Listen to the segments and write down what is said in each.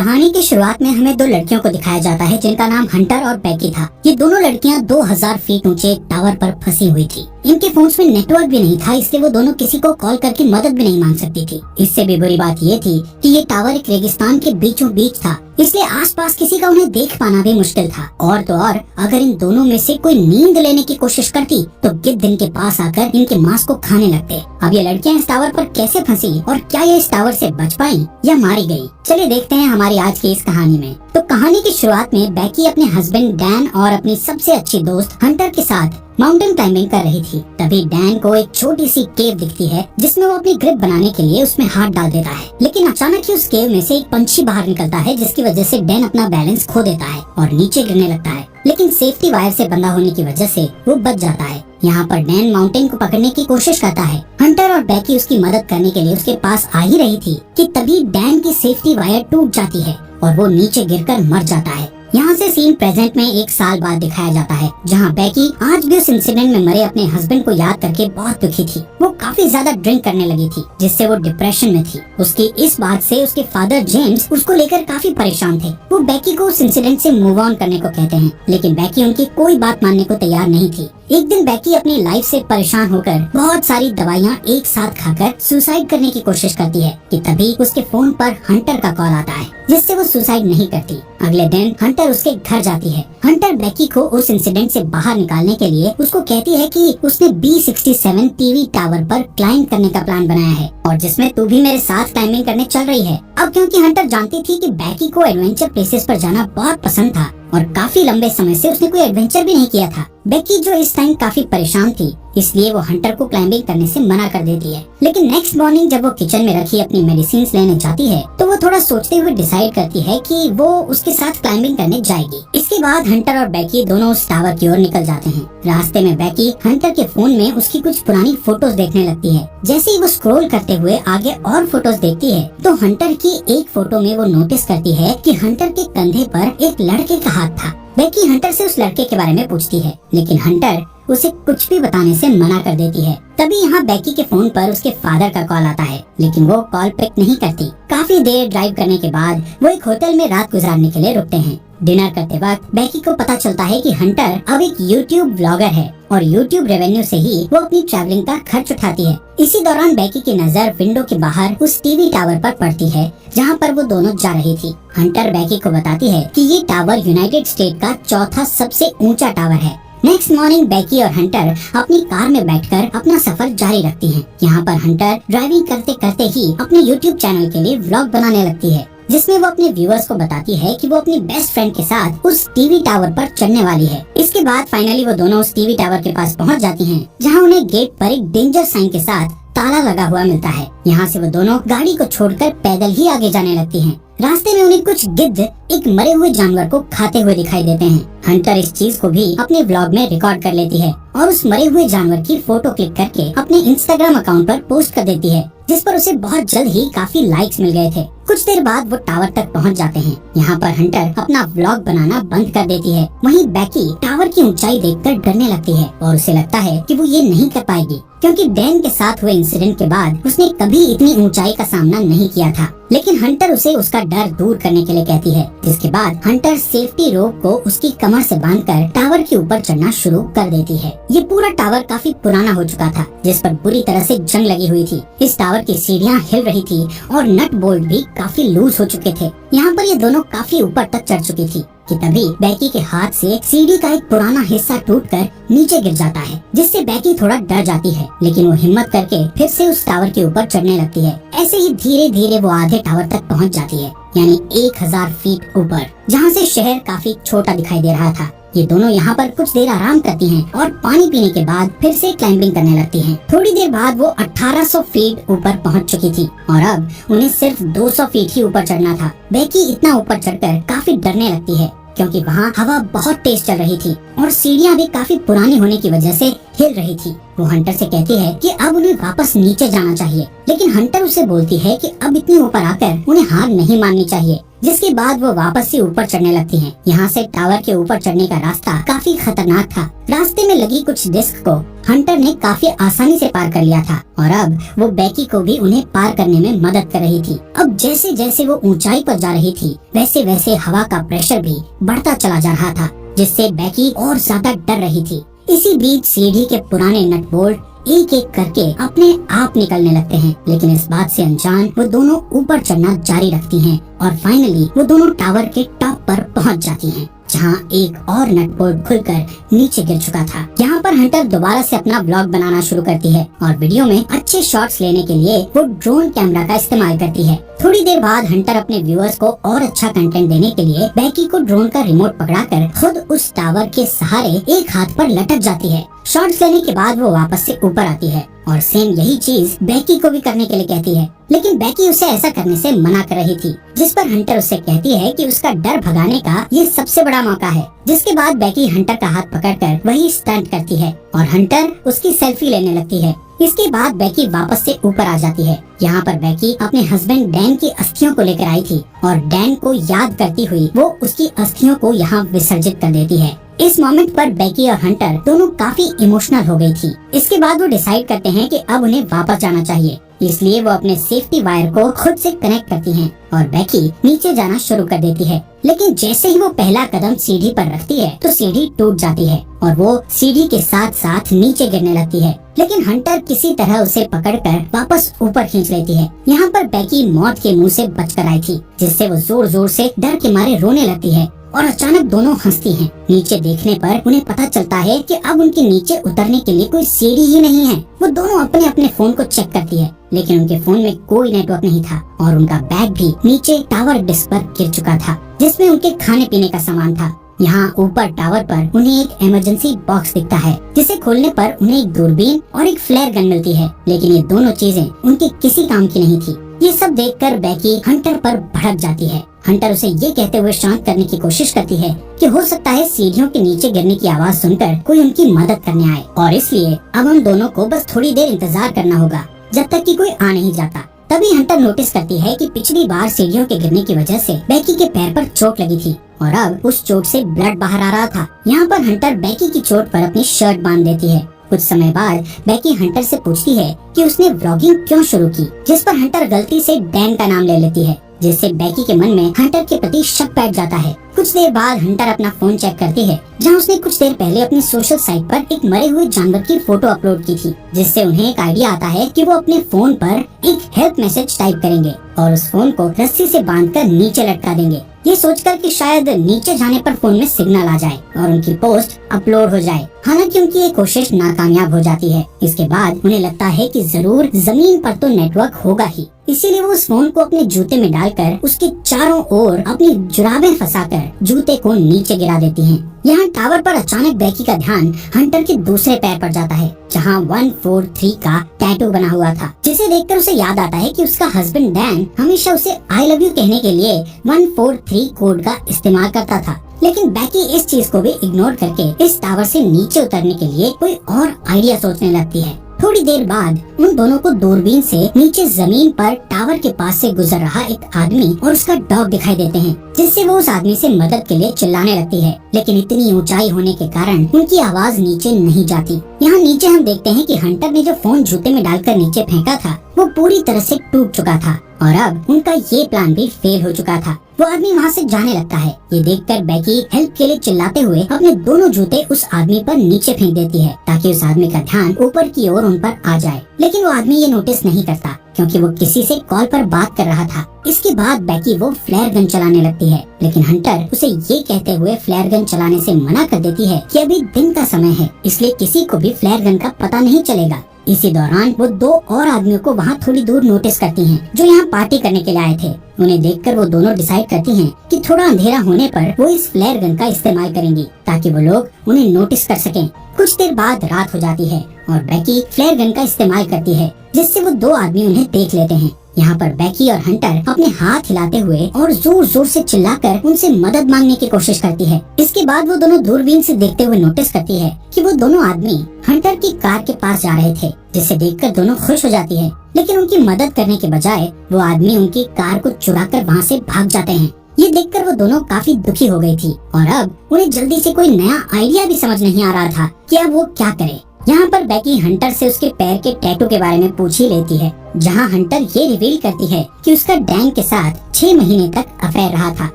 कहानी की शुरुआत में हमें दो लड़कियों को दिखाया जाता है जिनका नाम हंटर और बैकी था। ये दोनों लड़कियां 2000 फीट ऊंचे टावर पर फंसी हुई थी। इनके फोन्स में नेटवर्क भी नहीं था, इसलिए वो दोनों किसी को कॉल करके मदद भी नहीं मांग सकती थी। इससे भी बुरी बात ये थी कि ये टावर एक रेगिस्तान के बीचों बीच था, इसलिए आसपास किसी का उन्हें देख पाना भी मुश्किल था। और तो और अगर इन दोनों में से कोई नींद लेने की कोशिश करती तो गिद्ध इनके पास आकर इनके मांस को खाने लगते। अब ये लड़कियां इस टावर पर कैसे फंसी और क्या ये इस टावर से बच पाई या मारी गई, चलिए देखते हैं हमारी आज की इस कहानी में। तो कहानी की शुरुआत में बैकी अपने हस्बैंड डैन और अपनी सबसे अच्छी दोस्त हंटर के साथ माउंटेन क्लाइंबिंग कर रही थी। तभी डैन को एक छोटी सी केव दिखती है जिसमें वो अपनी ग्रिप बनाने के लिए उसमें हाथ डाल देता है, लेकिन अचानक ही उस केव में से एक पंछी बाहर निकलता है जिसकी वजह से डैन अपना बैलेंस खो देता है और नीचे गिरने लगता है, लेकिन सेफ्टी वायर से बंधा होने की वजह से वो बच जाता है। यहाँ पर डैन माउंटेन को पकड़ने की कोशिश करता है। हंटर और बैकी उसकी मदद करने के लिए उसके पास आ ही रही थी कि तभी डैन की सेफ्टी वायर टूट जाती है और वो नीचे गिरकर मर जाता है। यहाँ से सीन प्रेजेंट में 1 साल बाद दिखाया जाता है, जहाँ बैकी आज भी उस इंसिडेंट में मरे अपने हस्बैंड को याद करके बहुत दुखी थी। वो काफी ज्यादा ड्रिंक करने लगी थी जिससे वो डिप्रेशन में थी। उसकी इस बात से उसके फादर जेम्स उसको लेकर काफी परेशान थे। वो बैकी को उस इंसिडेंट से मूव ऑन करने को कहते हैं, लेकिन बैकी उनकी कोई बात मानने को तैयार नहीं थी। एक दिन बैकी अपनी लाइफ से परेशान होकर बहुत सारी दवाइयाँ एक साथ खाकर सुसाइड करने की कोशिश करती है कि तभी उसके फोन पर हंटर का कॉल आता है, जिससे वो सुसाइड नहीं करती। अगले दिन हंटर उसके घर जाती है। हंटर बैकी को उस इंसिडेंट से बाहर निकालने के लिए उसको कहती है कि उसने B67 टीवी टावर पर क्लाइंब करने का प्लान बनाया है और जिसमें तू भी मेरे साथ क्लाइंबिंग करने चल रही है। अब क्योंकि हंटर जानती थी कि बैकी को एडवेंचर प्लेसेस पर जाना बहुत पसंद था और काफी लंबे समय से उसने कोई एडवेंचर भी नहीं किया था, बैकी जो इस टाइम काफी परेशान थी, इसलिए वो हंटर को क्लाइंबिंग करने से मना कर देती है। लेकिन नेक्स्ट मॉर्निंग जब वो किचन में रखी अपनी मेडिसिन लेने जाती है तो वो थोड़ा सोचते हुए डिसाइड करती है कि वो उसके साथ क्लाइंबिंग करने जाएगी। इसके बाद हंटर और बैकी दोनों उस टावर की ओर निकल जाते हैं। रास्ते में बैकी हंटर के फोन में उसकी कुछ पुरानी फोटोज देखने लगती है। जैसे ही वो स्क्रॉल करते हुए आगे और फोटोज देखती है तो हंटर की एक फोटो में वो नोटिस करती है कि हंटर के कंधे पर एक लड़के का हाथ था। बैकी हंटर से उस लड़के के बारे में पूछती है, लेकिन हंटर उसे कुछ भी बताने से मना कर देती है। तभी यहाँ बैकी के फोन पर उसके फादर का कॉल आता है, लेकिन वो कॉल पिक नहीं करती। काफी देर ड्राइव करने के बाद वो एक होटल में रात गुजारने के लिए रुकते हैं। डिनर करते वक्त बैकी को पता चलता है कि हंटर अब एक यूट्यूब ब्लॉगर है और यूट्यूब रेवेन्यू से ही वो अपनी ट्रैवलिंग का खर्च उठाती है। इसी दौरान बैकी की नजर विंडो के बाहर उस टीवी टावर पर पड़ती है जहाँ पर वो दोनों जा रही थी। हंटर बैकी को बताती है कि ये टावर यूनाइटेड स्टेट का चौथा सबसे ऊंचा टावर है। नेक्स्ट मॉर्निंग बैकी और हंटर अपनी कार में बैठकर अपना सफर जारी रखती हैं। यहाँ पर हंटर ड्राइविंग करते करते ही अपने यूट्यूब चैनल के लिए व्लॉग बनाने लगती है, जिसमें वो अपने व्यूअर्स को बताती है कि वो अपनी बेस्ट फ्रेंड के साथ उस टीवी टावर पर चढ़ने वाली है। इसके बाद फाइनली वो दोनों उस टीवी टावर के पास पहुंच जाती हैं, जहां उन्हें गेट पर एक डेंजर साइन के साथ ताला लगा हुआ मिलता है। यहाँ से वो दोनों गाड़ी को छोड़कर पैदल ही आगे जाने लगती हैं। रास्ते में उन्हें कुछ गिद्ध एक मरे हुए जानवर को खाते हुए दिखाई देते हैं। हंटर इस चीज को भी अपने ब्लॉग में रिकॉर्ड कर लेती है और उस मरे हुए जानवर की फोटो क्लिक करके अपने इंस्टाग्राम अकाउंट पर पोस्ट कर देती है, जिस पर उसे बहुत जल्द ही काफी लाइक्स मिल गए थे। कुछ देर बाद वो टावर तक पहुंच जाते हैं। यहाँ पर हंटर अपना व्लॉग बनाना बंद कर देती है। वहीं बैकी टावर की ऊंचाई देखकर डरने लगती है और उसे लगता है कि वो ये नहीं कर पाएगी, क्योंकि डैन के साथ हुए इंसिडेंट के बाद उसने कभी इतनी ऊंचाई का सामना नहीं किया था। लेकिन हंटर उसे उसका डर दूर करने के लिए कहती है, जिसके बाद हंटर सेफ्टी रोप को उसकी कमर से बांधकर टावर के ऊपर चढ़ना शुरू कर देती है। ये पूरा टावर काफी पुराना हो चुका था, जिस पर बुरी तरह से जंग लगी हुई थी। इस टावर की सीढ़ियाँ हिल रही थी और नट बोल्ट भी काफी लूज हो चुके थे। यहाँ पर ये दोनों काफी ऊपर तक चढ़ चुकी थी कि तभी बैकी के हाथ से सीढ़ी का एक पुराना हिस्सा टूटकर नीचे गिर जाता है, जिससे बैकी थोड़ा डर जाती है, लेकिन वो हिम्मत करके फिर से उस टावर के ऊपर चढ़ने लगती है। ऐसे ही धीरे धीरे वो आधे टावर तक पहुंच जाती है, यानी 1000 फीट ऊपर, जहाँ से शहर काफी छोटा दिखाई दे रहा था। ये दोनों यहाँ पर कुछ देर आराम करती हैं और पानी पीने के बाद फिर से क्लाइंबिंग करने लगती हैं। थोड़ी देर बाद वो 1800 फीट ऊपर पहुँच चुकी थी और अब उन्हें सिर्फ 200 फीट ही ऊपर चढ़ना था। बैकी इतना ऊपर चढ़कर काफी डरने लगती है, क्योंकि वहाँ हवा बहुत तेज चल रही थी और सीढ़ियाँ भी काफी पुरानी होने की वजह से हिल रही थी। वो हंटर से कहती है कि अब उन्हें वापस नीचे जाना चाहिए, लेकिन हंटर उसे बोलती है कि अब इतने ऊपर आकर उन्हें हार नहीं माननी चाहिए। जिसके बाद वो वापस से ऊपर चढ़ने लगती हैं। यहाँ से टावर के ऊपर चढ़ने का रास्ता काफी खतरनाक था। रास्ते में लगी कुछ डिस्क को हंटर ने काफी आसानी से पार कर लिया था और अब वो बेकी को भी उन्हें पार करने में मदद कर रही थी। अब जैसे जैसे वो ऊंचाई पर जा रही थी वैसे वैसे हवा का प्रेशर भी बढ़ता चला जा रहा था, जिससे बेकी और ज्यादा डर रही थी। इसी बीच सीढ़ी के पुराने नट बोल्ट एक एक करके अपने आप निकलने लगते हैं, लेकिन इस बात से अनजान वो दोनों ऊपर चढ़ना जारी रखती हैं और फाइनली वो दोनों टावर के टॉप पर पहुंच जाती हैं, जहां एक और नट बोल्ट खुलकर नीचे गिर चुका था। यहाँ पर हंटर दोबारा से अपना ब्लॉग बनाना शुरू करती है और वीडियो में अच्छे शॉट्स लेने के लिए वो ड्रोन कैमरा का इस्तेमाल करती है। थोड़ी देर बाद हंटर अपने व्यूअर्स को और अच्छा कंटेंट देने के लिए बेकी को ड्रोन का रिमोट पकड़ाकर खुद उस टावर के सहारे एक हाथ पर लटक जाती है। शॉट्स लेने के बाद वो वापस से ऊपर आती है और सेम यही चीज बेकी को भी करने के लिए कहती है, लेकिन बेकी उसे ऐसा करने से मना कर रही थी, जिस पर हंटर उससे कहती है कि उसका डर भगाने का ये सबसे बड़ा मौका है। जिसके बाद बेकी हंटर का हाथ पकड़कर वही स्टंट करती है और हंटर उसकी सेल्फी लेने लगती है। इसके बाद बेकी वापस से ऊपर आ जाती है। यहाँ पर बेकी अपने हस्बैंड डैन की अस्थियों को लेकर आई थी और डैन को याद करती हुई वो उसकी अस्थियों को यहाँ विसर्जित कर देती है। इस मोमेंट पर बेकी और हंटर दोनों काफी इमोशनल हो गई थी। इसके बाद वो डिसाइड करते हैं कि अब उन्हें वापस जाना चाहिए, इसलिए वो अपने सेफ्टी वायर को खुद से कनेक्ट करती हैं और बेकी नीचे जाना शुरू कर देती है। लेकिन जैसे ही वो पहला कदम सीढ़ी पर रखती है तो सीढ़ी टूट जाती है और वो सीढ़ी के साथ साथ नीचे गिरने लगती है, लेकिन हंटर किसी तरह उसे पकड़कर वापस ऊपर खींच लेती है। यहाँ पर बेकी मौत के मुंह से बचकर आई थी, जिससे वो जोर जोर से डर के मारे रोने लगती है और अचानक दोनों हंसती हैं। नीचे देखने पर उन्हें पता चलता है कि अब उनके नीचे उतरने के लिए कोई सीढ़ी ही नहीं है। वो दोनों अपने अपने फोन को चेक करती है, लेकिन उनके फोन में कोई नेटवर्क नहीं था और उनका बैग भी नीचे टावर डिस्क पर गिर चुका था, जिसमें उनके खाने पीने का सामान था। यहाँ ऊपर टावर पर उन्हें एक इमरजेंसी बॉक्स दिखता है, जिसे खोलने पर उन्हें एक दूरबीन और एक फ्लेयर गन मिलती है, लेकिन ये दोनों चीजें उनके किसी काम की नहीं थी। ये सब देखकर बेकी हंटर पर भड़क जाती है। हंटर उसे ये कहते हुए शांत करने की कोशिश करती है कि हो सकता है सीढ़ियों के नीचे गिरने की आवाज सुनकर कोई उनकी मदद करने आए और इसलिए अब हम दोनों को बस थोड़ी देर इंतजार करना होगा जब तक कि कोई आ नहीं जाता। तभी हंटर नोटिस करती है कि पिछली बार सीढ़ियों के गिरने की वजह से बेकी के पैर पर चोट लगी थी और अब उस चोट से ब्लड बाहर आ रहा था। यहाँ पर हंटर बेकी की चोट पर अपनी शर्ट बांध देती है। कुछ समय बाद बेकी हंटर से पूछती है कि उसने व्लॉगिंग क्यों शुरू की, जिस पर हंटर गलती से डैन का नाम ले लेती है, जिससे बेकी के मन में हंटर के प्रति शक बैठ जाता है। कुछ देर बाद हंटर अपना फोन चेक करती है, जहां उसने कुछ देर पहले अपनी सोशल साइट पर एक मरे हुए जानवर की फोटो अपलोड की थी, जिससे उन्हें एक आइडिया आता है कि वो अपने फोन पर एक हेल्प मैसेज टाइप करेंगे और उस फोन को रस्सी से बांधकर नीचे लटका देंगे, ये सोचकर कि शायद नीचे जाने पर फोन में सिग्नल आ जाए और उनकी पोस्ट अपलोड हो जाए। हालांकि उनकी ये कोशिश नाकामयाब हो जाती है। इसके बाद उन्हें लगता है कि जरूर जमीन पर तो नेटवर्क होगा ही, इसीलिए वो उस फोन को अपने जूते में डालकर उसके चारों ओर अपनी जुराबें फंसाकर जूते को नीचे गिरा देती हैं। यहाँ टावर पर अचानक बेकी का ध्यान हंटर के दूसरे पैर पर जाता है, जहाँ 143 का टैटू बना हुआ था, जिसे देखकर उसे याद आता है कि उसका हस्बैंड डैन हमेशा उसे आई लव यू कहने के लिए 143 कोड का इस्तेमाल करता था। लेकिन बेकी इस चीज को भी इग्नोर करके इस टावर से नीचे उतरने के लिए कोई और आइडिया सोचने लगती है। थोड़ी देर बाद उन दोनों को दूरबीन से नीचे जमीन पर टावर के पास से गुजर रहा एक आदमी और उसका डॉग दिखाई देते हैं, जिससे वो उस आदमी से मदद के लिए चिल्लाने लगती है, लेकिन इतनी ऊंचाई होने के कारण उनकी आवाज नीचे नहीं जाती। यहाँ नीचे हम देखते हैं कि हंटर ने जो फोन जूते में डालकर नीचे फेंका था वो पूरी तरह से टूट चुका था और अब उनका ये प्लान भी फेल हो चुका था। वो आदमी वहाँ से जाने लगता है। ये देखकर बेकी हेल्प के लिए चिल्लाते हुए अपने दोनों जूते उस आदमी पर नीचे फेंक देती है, ताकि उस आदमी का ध्यान ऊपर की ओर उन पर आ जाए। लेकिन वो आदमी ये नोटिस नहीं करता, क्योंकि वो किसी से कॉल पर बात कर रहा था। इसके बाद बेकी वो फ्लेयर गन चलाने लगती है, लेकिन हंटर उसे ये कहते हुए फ्लेयर गन चलाने से मना कर देती है कि अभी दिन का समय है, इसलिए किसी को भी फ्लेयर गन का पता नहीं चलेगा। इसी दौरान वो दो और आदमियों को वहाँ थोड़ी दूर नोटिस करती हैं, जो यहाँ पार्टी करने के लिए आए थे। उन्हें देखकर वो दोनों डिसाइड करती हैं कि थोड़ा अंधेरा होने पर वो इस फ्लेयर गन का इस्तेमाल करेंगी, ताकि वो लोग उन्हें नोटिस कर सकें। कुछ देर बाद रात हो जाती है और बेकी फ्लेयर गन का इस्तेमाल करती है, जिससे वो दो आदमी उन्हें देख लेते हैं। यहाँ पर बेकी और हंटर अपने हाथ हिलाते हुए और जोर जोर से चिल्लाकर उनसे मदद मांगने की कोशिश करती है। इसके बाद वो दोनों दूरबीन से देखते हुए नोटिस करती है कि वो दोनों आदमी हंटर की कार के पास जा रहे थे, जिसे देखकर दोनों खुश हो जाती है। लेकिन उनकी मदद करने के बजाय वो आदमी उनकी कार को चुराकर वहाँ से भाग जाते हैं। ये देखकर वो दोनों काफी दुखी हो गई थी और अब उन्हें जल्दी से कोई नया आइडिया भी समझ नहीं आ रहा था कि अब वो क्या करे। यहाँ पर बेकी हंटर से उसके पैर के टैटू के बारे में पूछ ही लेती है, जहाँ हंटर ये रिवील करती है कि उसका डैन के साथ 6 महीने तक अफेयर रहा था।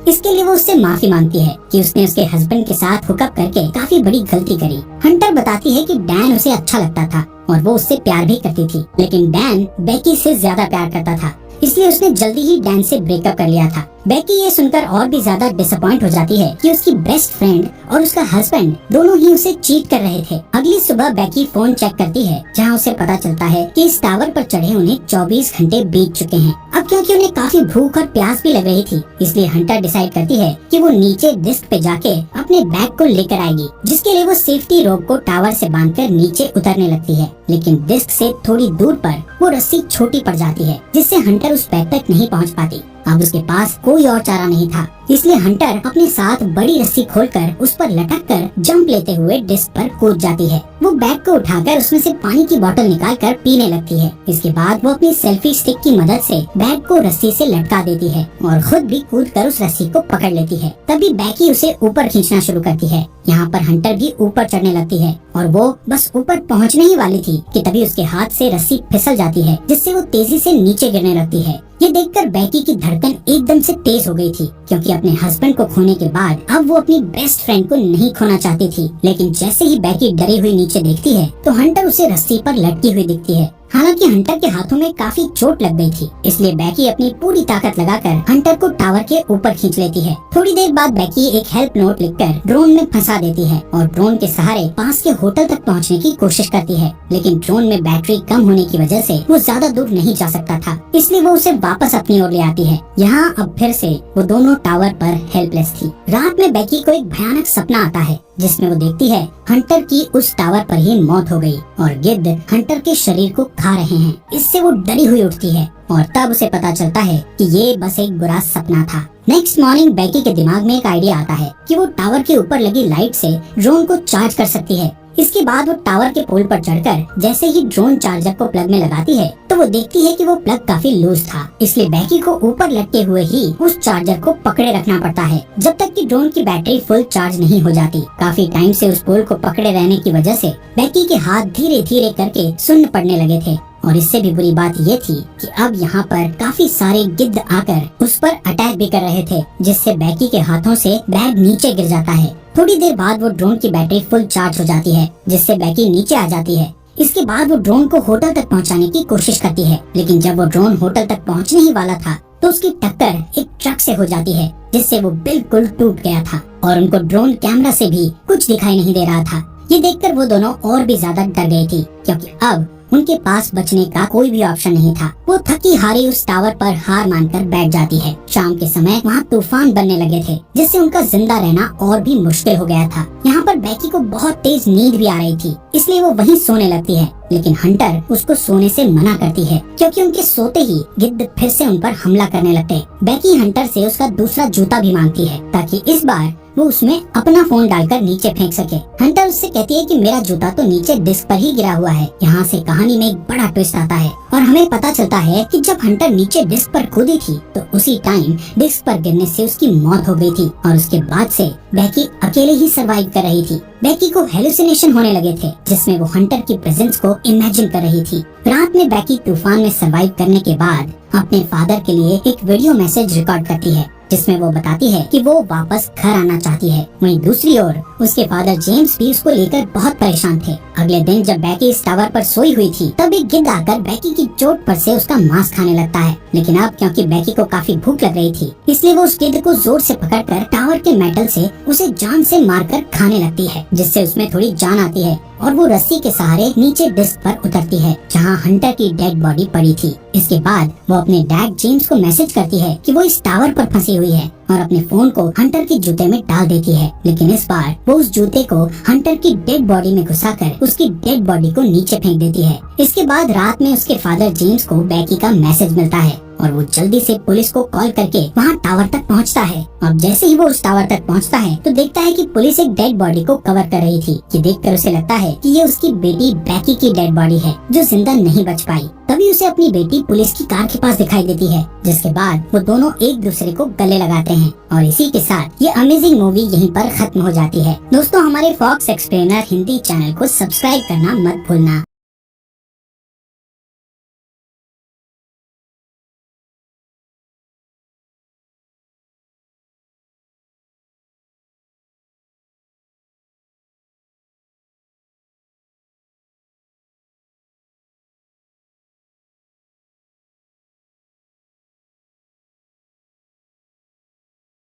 इसके लिए वो उससे माफी मांगती है कि उसने उसके हस्बैंड के साथ हुकअप करके काफी बड़ी गलती करी। हंटर बताती है कि डैन उसे अच्छा लगता था और वो उससे प्यार भी करती थी, लेकिन डैन बेकी से ज्यादा प्यार करता था, इसलिए उसने जल्दी ही डैन से ब्रेकअप कर लिया था। बेकी ये सुनकर और भी ज्यादा डिसअपॉइंट हो जाती है कि उसकी बेस्ट फ्रेंड और उसका हस्बैंड दोनों ही उसे चीट कर रहे थे। अगली सुबह बेकी फोन चेक करती है, जहां उसे पता चलता है कि इस टावर पर चढ़े उन्हें 24 घंटे बीत चुके हैं। अब क्योंकि उन्हें काफी भूख और प्यास भी लग रही थी, इसलिए हंटर डिसाइड करती है कि वो नीचे डिस्क पे जाके अपने बैग को लेकर आएगी, जिसके लिए वो सेफ्टी रोप को टावर से बांधकर नीचे उतरने लगती है। लेकिन डिस्क से थोड़ी दूर पर वो रस्सी छोटी पड़ जाती है, जिससे हंटर उस बैग तक नहीं पहुंच पाती। अब उसके पास कोई और चारा नहीं था, इसलिए हंटर अपने साथ बड़ी रस्सी खोलकर उस पर लटककर जंप लेते हुए डिस्क पर कूद जाती है। वो बैग को उठाकर उसमें से पानी की बोतल निकालकर पीने लगती है। इसके बाद वो अपनी सेल्फी स्टिक की मदद से बैग को रस्सी से लटका देती है और खुद भी कूदकर उस रस्सी को पकड़ लेती है। तभी बेकी उसे ऊपर खींचना शुरू करती है। यहाँ पर हंटर भी ऊपर चढ़ने लगती है और वो बस ऊपर पहुँचने ही वाली थी कि तभी उसके हाथ से रस्सी फिसल जाती है, जिससे वो तेजी से नीचे गिरने लगती है। ये देखकर बेकी की धड़कन एकदम से तेज हो गई थी, क्योंकि अपने हस्बैंड को खोने के बाद अब वो अपनी बेस्ट फ्रेंड को नहीं खोना चाहती थी। लेकिन जैसे ही बेकी डरी हुई नीचे देखती है तो हंटर उसे रस्सी पर लटकी हुई दिखती है। हालांकि हंटर के हाथों में काफी चोट लग गई थी, इसलिए बेकी अपनी पूरी ताकत लगाकर हंटर को टावर के ऊपर खींच लेती है। थोड़ी देर बाद बेकी एक हेल्प नोट लिखकर ड्रोन में फंसा देती है और ड्रोन के सहारे पास के होटल तक पहुंचने की कोशिश करती है। लेकिन ड्रोन में बैटरी कम होने की वजह से वो ज्यादा दूर नहीं जा सकता था, इसलिए वो उसे वापस अपनी ओर ले आती है। यहाँ अब फिर से वो दोनों टावर पर हेल्पलेस थी। रात में बेकी को एक भयानक सपना आता है, जिसमें वो देखती है हंटर की उस टावर पर ही मौत हो गई और गिद्ध हंटर के शरीर को खा रहे हैं। इससे वो डरी हुई उठती है और तब उसे पता चलता है कि ये बस एक बुरा सपना था। नेक्स्ट मॉर्निंग बेकी के दिमाग में एक आइडिया आता है कि वो टावर के ऊपर लगी लाइट से ड्रोन को चार्ज कर सकती है। इसके बाद वो टावर के पोल पर चढ़कर जैसे ही ड्रोन चार्जर को प्लग में लगाती है तो वो देखती है कि वो प्लग काफी लूज था, इसलिए बेकी को ऊपर लटके हुए ही उस चार्जर को पकड़े रखना पड़ता है जब तक कि ड्रोन की बैटरी फुल चार्ज नहीं हो जाती। काफी टाइम से उस पोल को पकड़े रहने की वजह से बेकी के हाथ धीरे धीरे करके सुन्न पड़ने लगे थे और इससे भी बुरी बात ये थी कि अब यहाँ पर काफी सारे गिद्ध आकर उस पर अटैक भी कर रहे थे, जिससे बेकी के हाथों से बैग नीचे गिर जाता है। थोड़ी देर बाद वो ड्रोन की बैटरी फुल चार्ज हो जाती है, जिससे बेकी नीचे आ जाती है। इसके बाद वो ड्रोन को होटल तक पहुँचाने की कोशिश करती है, लेकिन जब वो ड्रोन होटल तक पहुँचने ही वाला था तो उसकी टक्कर एक ट्रक से हो जाती है, जिससे वो बिल्कुल टूट गया था और उनको ड्रोन कैमरा से भी कुछ दिखाई नहीं दे रहा था। ये देखकर वो दोनों और भी ज्यादा डर गई थी, क्योंकि अब उनके पास बचने का कोई भी ऑप्शन नहीं था। वो थकी हारी उस टावर पर हार मानकर बैठ जाती है। शाम के समय वहाँ तूफान बनने लगे थे, जिससे उनका जिंदा रहना और भी मुश्किल हो गया था। यहाँ पर बेकी को बहुत तेज नींद भी आ रही थी, इसलिए वो वहीं सोने लगती है, लेकिन हंटर उसको सोने से मना करती है, क्योंकि उनके सोते ही गिद्ध फिर से उन पर हमला करने लगते। बेकी हंटर से उसका दूसरा जूता भी मांगती है, ताकि इस बार वो उसमें अपना फोन डालकर नीचे फेंक सके। हंटर उससे कहती है कि मेरा जूता तो नीचे डिस्क पर ही गिरा हुआ है। यहाँ से कहानी में एक बड़ा ट्विस्ट आता है और हमें पता चलता है कि जब हंटर नीचे डिस्क पर कूदी थी तो उसी टाइम डिस्क पर गिरने से उसकी मौत हो गई थी और उसके बाद से बेकी अकेले ही सरवाइव कर रही थी। बेकी को हेलुसिनेशन होने लगे थे, जिसमें वो हंटर की प्रेजेंस को इमेजिन कर रही थी। रात में बेकी तूफान में सरवाइव करने के बाद अपने फादर के लिए एक वीडियो मैसेज रिकॉर्ड करती है, जिसमें वो बताती है कि वो वापस घर आना चाहती है। वहीं दूसरी ओर उसके फादर जेम्स भी उसको लेकर बहुत परेशान थे। अगले दिन जब बेकी इस टावर पर सोई हुई थी तब एक गिद्ध आकर बेकी की चोट पर से उसका मांस खाने लगता है, लेकिन अब क्योंकि बेकी को काफी भूख लग रही थी, इसलिए वो उस गिद्ध को जोर से पकड़कर टावर के मेटल से उसे जान से मारकर खाने लगती है, जिससे उसमें थोड़ी जान आती है और वो रस्सी के सहारे नीचे डिस्क पर उतरती है, जहाँ हंटर की डेड बॉडी पड़ी थी। इसके बाद वो अपने डैड जेम्स को मैसेज करती है कि वो इस टावर पर फंसी हुई है और अपने फोन को हंटर के जूते में डाल देती है, लेकिन इस बार वो उस जूते को हंटर की डेड बॉडी में घुसाकर उसकी डेड बॉडी को नीचे फेंक देती है। इसके बाद रात में उसके फादर जेम्स को बेकी का मैसेज मिलता है और वो जल्दी से पुलिस को कॉल करके वहाँ टावर तक पहुँचता है। अब जैसे ही वो उस टावर तक पहुँचता है तो देखता है कि पुलिस एक डेड बॉडी को कवर कर रही थी। ये देखकर उसे लगता है कि ये उसकी बेटी बैकी की डेड बॉडी है जो जिंदा नहीं बच पाई। तभी उसे अपनी बेटी पुलिस की कार के पास दिखाई देती है, जिसके बाद वो दोनों एक दूसरे को गले लगाते हैं और इसी के साथ ये अमेजिंग मूवी यहीं पर खत्म हो जाती है। दोस्तों, हमारे फॉक्स एक्सप्लेनर हिंदी चैनल को सब्सक्राइब करना मत भूलना।